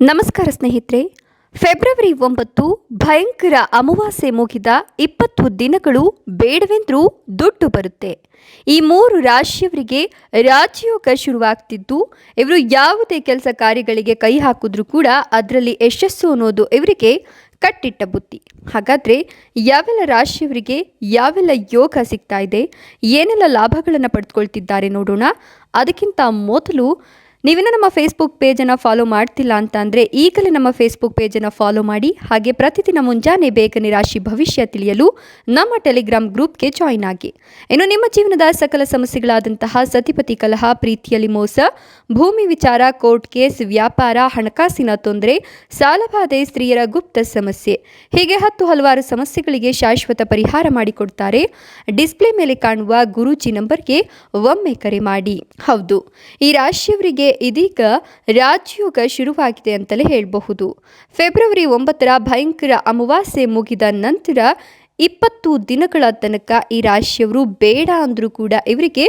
ನಮಸ್ಕಾರ ಸ್ನೇಹಿತರೆ. ಫೆಬ್ರವರಿ 9 ಭಯಂಕರ ಅಮಾವಾಸ್ಯೆ ಮುಗಿದ 20 ದಿನಗಳು ಬೇಡವೆಂದರೂ ದುಡ್ಡು ಬರುತ್ತೆ. ಈ 3 ರಾಶಿಯವರಿಗೆ ರಾಜಯೋಗ ಶುರುವಾಗ್ತಿದ್ದು, ಇವರು ಯಾವುದೇ ಕೆಲಸ ಕಾರ್ಯಗಳಿಗೆ ಕೈ ಹಾಕಿದ್ರೂ ಕೂಡ ಅದರಲ್ಲಿ ಯಶಸ್ಸು ಅನ್ನೋದು ಇವರಿಗೆ ಕಟ್ಟಿಟ್ಟ ಬುತ್ತಿ. ಹಾಗಾದರೆ ಯಾವೆಲ್ಲ ರಾಶಿಯವರಿಗೆ ಯಾವೆಲ್ಲ ಯೋಗ ಸಿಗ್ತಾ ಇದೆ, ಏನೆಲ್ಲ ಲಾಭಗಳನ್ನು ಪಡೆದುಕೊಳ್ತಿದ್ದಾರೆ ನೋಡೋಣ. ಅದಕ್ಕಿಂತ ಮೊದಲು ನೀವೇನೋ ನಮ್ಮ ಫೇಸ್ಬುಕ್ ಪೇಜನ್ನು ಫಾಲೋ ಮಾಡ್ತಿಲ್ಲ ಅಂತ ಅಂದರೆ ಈಗಲೇ ನಮ್ಮ ಫೇಸ್ಬುಕ್ ಪೇಜನ್ನು ಫಾಲೋ ಮಾಡಿ. ಹಾಗೆ ಪ್ರತಿದಿನ ಮುಂಜಾನೆ ಬೇಗನೆ ರಾಶಿ ಭವಿಷ್ಯ ತಿಳಿಯಲು ನಮ್ಮ ಟೆಲಿಗ್ರಾಮ್ ಗ್ರೂಪ್ಗೆ ಜಾಯಿನ್ ಆಗಿ. ಇನ್ನು ನಿಮ್ಮ ಜೀವನದ ಸಕಲ ಸಮಸ್ಯೆಗಳಾದಂತಹ ಸತಿಪತಿ ಕಲಹ, ಪ್ರೀತಿಯಲ್ಲಿ ಮೋಸ, ಭೂಮಿ ವಿಚಾರ, ಕೋರ್ಟ್ ಕೇಸ್, ವ್ಯಾಪಾರ, ಹಣಕಾಸಿನ ತೊಂದರೆ, ಸಾಲಬಾಧೆ, ಸ್ತ್ರೀಯರ ಗುಪ್ತ ಸಮಸ್ಯೆ, ಹೀಗೆ ಹಲವಾರು ಸಮಸ್ಯೆಗಳಿಗೆ ಶಾಶ್ವತ ಪರಿಹಾರ ಮಾಡಿಕೊಡ್ತಾರೆ. ಡಿಸ್ಪ್ಲೇ ಮೇಲೆ ಕಾಣುವ ಗುರೂಜಿ ನಂಬರ್ಗೆ ಒಮ್ಮೆ ಕರೆ ಮಾಡಿ. ಹೌದು, ಈ ರಾಶಿಯವರಿಗೆ ಇದೀಗ ರಾಜಯೋಗ ಶುರುವಾಗಿದೆ ಅಂತಲೇ ಹೇಳಬಹುದು. ಫೆಬ್ರವರಿ 9 ಭಯಂಕರ ಅಮಾವಾಸ್ಯೆ ಮುಗಿದ ನಂತರ 20 ದಿನಗಳ ತನಕ ಈ ರಾಶಿಯವರು ಬೇಡ ಅಂದರೂ ಕೂಡ ಇವರಿಗೆ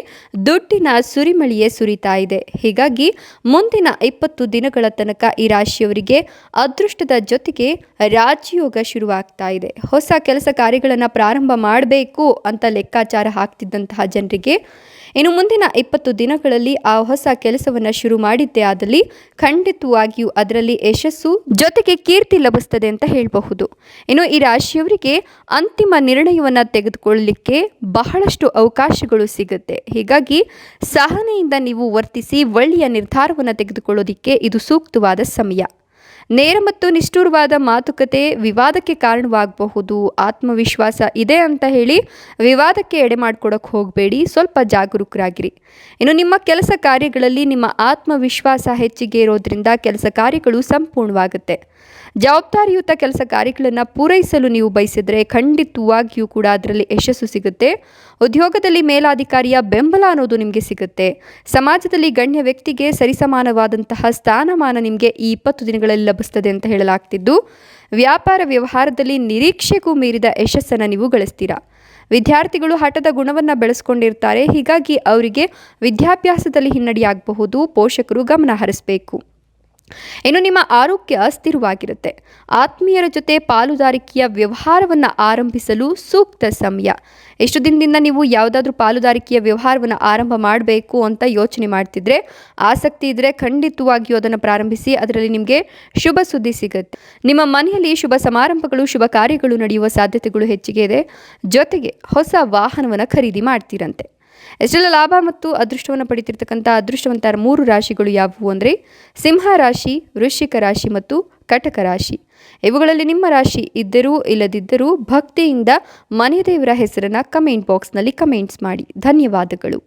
ದುಡ್ಡಿನ ಸುರಿಮಳೆಯೇ ಸುರಿತಾ ಇದೆ. ಹೀಗಾಗಿ ಮುಂದಿನ 20 ದಿನಗಳ ತನಕ ಈ ರಾಶಿಯವರಿಗೆ ಅದೃಷ್ಟದ ಜೊತೆಗೆ ರಾಜಯೋಗ ಶುರುವಾಗ್ತಾ ಇದೆ. ಹೊಸ ಕೆಲಸ ಕಾರ್ಯಗಳನ್ನು ಪ್ರಾರಂಭ ಮಾಡಬೇಕು ಅಂತ ಲೆಕ್ಕಾಚಾರ ಹಾಕ್ತಿದ್ದಂತಹ ಜನರಿಗೆ ಇನ್ನು ಮುಂದಿನ 20 ದಿನಗಳಲ್ಲಿ ಆ ಹೊಸ ಕೆಲಸವನ್ನು ಶುರು ಮಾಡಿದ್ದೇ ಆದಲ್ಲಿ ಖಂಡಿತವಾಗಿಯೂ ಅದರಲ್ಲಿ ಯಶಸ್ಸು ಜೊತೆಗೆ ಕೀರ್ತಿ ಲಭಿಸ್ತದೆ ಅಂತ ಹೇಳಬಹುದು. ಇನ್ನು ಈ ರಾಶಿಯವರಿಗೆ ಅಂತಿಮ ನಿರ್ಣಯವನ್ನು ತೆಗೆದುಕೊಳ್ಳಲಿಕ್ಕೆ ಬಹಳಷ್ಟು ಅವಕಾಶಗಳು ಸಿಗುತ್ತೆ. ಹೀಗಾಗಿ ಸಹನೆಯಿಂದ ನೀವು ವರ್ತಿಸಿ ಒಳ್ಳೆಯ ನಿರ್ಧಾರವನ್ನು ತೆಗೆದುಕೊಳ್ಳೋದಿಕ್ಕೆ ಇದು ಸೂಕ್ತವಾದ ಸಮಯ. ನೇರ ಮತ್ತು ನಿಷ್ಠುರವಾದ ಮಾತುಕತೆ ವಿವಾದಕ್ಕೆ ಕಾರಣವಾಗಬಹುದು. ಆತ್ಮವಿಶ್ವಾಸ ಇದೆ ಅಂತ ಹೇಳಿ ವಿವಾದಕ್ಕೆ ಎಡೆ ಮಾಡಿಕೊಡಕ್ಕೆ ಹೋಗಬೇಡಿ, ಸ್ವಲ್ಪ ಜಾಗರೂಕರಾಗಿರಿ. ಇನ್ನು ನಿಮ್ಮ ಕೆಲಸ ಕಾರ್ಯಗಳಲ್ಲಿ ನಿಮ್ಮ ಆತ್ಮವಿಶ್ವಾಸ ಹೆಚ್ಚಿಗೆ ಇರೋದ್ರಿಂದ ಕೆಲಸ ಕಾರ್ಯಗಳು ಸಂಪೂರ್ಣವಾಗುತ್ತೆ. ಜವಾಬ್ದಾರಿಯುತ ಕೆಲಸ ಕಾರ್ಯಗಳನ್ನು ಪೂರೈಸಲು ನೀವು ಬಯಸಿದರೆ ಖಂಡಿತವಾಗಿಯೂ ಕೂಡ ಅದರಲ್ಲಿ ಯಶಸ್ಸು ಸಿಗುತ್ತೆ. ಉದ್ಯೋಗದಲ್ಲಿ ಮೇಲಾಧಿಕಾರಿಯ ಬೆಂಬಲ ಅನ್ನೋದು ನಿಮಗೆ ಸಿಗುತ್ತೆ. ಸಮಾಜದಲ್ಲಿ ಗಣ್ಯ ವ್ಯಕ್ತಿಗೆ ಸರಿಸಮಾನವಾದಂತಹ ಸ್ಥಾನಮಾನ ನಿಮಗೆ ಈ 20 ದಿನಗಳಲ್ಲಿ ಲಭಿಸ್ತದೆ ಅಂತ ಹೇಳಲಾಗ್ತಿದ್ದು, ವ್ಯಾಪಾರ ವ್ಯವಹಾರದಲ್ಲಿ ನಿರೀಕ್ಷೆಗೂ ಮೀರಿದ ಯಶಸ್ಸನ್ನು ನೀವು ಗಳಿಸ್ತೀರಾ. ವಿದ್ಯಾರ್ಥಿಗಳು ಹಠದ ಗುಣವನ್ನು ಬೆಳೆಸ್ಕೊಂಡಿರ್ತಾರೆ. ಹೀಗಾಗಿ ಅವರಿಗೆ ವಿದ್ಯಾಭ್ಯಾಸದಲ್ಲಿ ಹಿನ್ನಡೆಯಾಗಬಹುದು. ಪೋಷಕರು ಗಮನ ಹರಿಸಬೇಕು. ಇನ್ನು ನಿಮ್ಮ ಆರೋಗ್ಯ ಸ್ಥಿರವಾಗಿರುತ್ತೆ. ಆತ್ಮೀಯರ ಜೊತೆ ಪಾಲುದಾರಿಕೆಯ ವ್ಯವಹಾರವನ್ನು ಆರಂಭಿಸಲು ಸೂಕ್ತ ಸಮಯ. ಎಷ್ಟು ದಿನದಿಂದ ನೀವು ಯಾವುದಾದ್ರೂ ಪಾಲುದಾರಿಕೆಯ ವ್ಯವಹಾರವನ್ನು ಆರಂಭ ಮಾಡಬೇಕು ಅಂತ ಯೋಚನೆ ಮಾಡ್ತಿದ್ರೆ, ಆಸಕ್ತಿ ಇದ್ದರೆ ಖಂಡಿತವಾಗಿಯೂ ಅದನ್ನು ಪ್ರಾರಂಭಿಸಿ. ಅದರಲ್ಲಿ ನಿಮಗೆ ಶುಭ ಸುದ್ದಿ ಸಿಗುತ್ತೆ. ನಿಮ್ಮ ಮನೆಯಲ್ಲಿ ಶುಭ ಸಮಾರಂಭಗಳು, ಶುಭ ಕಾರ್ಯಗಳು ನಡೆಯುವ ಸಾಧ್ಯತೆಗಳು ಹೆಚ್ಚಿಗೆ ಇದೆ. ಜೊತೆಗೆ ಹೊಸ ವಾಹನವನ್ನು ಖರೀದಿ ಮಾಡ್ತೀರಂತೆ. ಎಷ್ಟೆಲ್ಲ ಲಾಭ ಮತ್ತು ಅದೃಷ್ಟವನ್ನು ಪಡಿತಿರ್ತಕ್ಕಂಥ ಅದೃಷ್ಟವಂತ 3 ರಾಶಿಗಳು ಯಾವುವು ಅಂದರೆ ಸಿಂಹ ರಾಶಿ, ವೃಶ್ಚಿಕ ರಾಶಿ ಮತ್ತು ಕಟಕ ರಾಶಿ. ಇವುಗಳಲ್ಲಿ ನಿಮ್ಮ ರಾಶಿ ಇದ್ದರೂ ಇಲ್ಲದಿದ್ದರೂ ಭಕ್ತಿಯಿಂದ ಮನೆ ದೇವರ ಹೆಸರನ್ನು ಕಮೆಂಟ್ ಬಾಕ್ಸ್ನಲ್ಲಿ ಕಮೆಂಟ್ಸ್ ಮಾಡಿ. ಧನ್ಯವಾದಗಳು.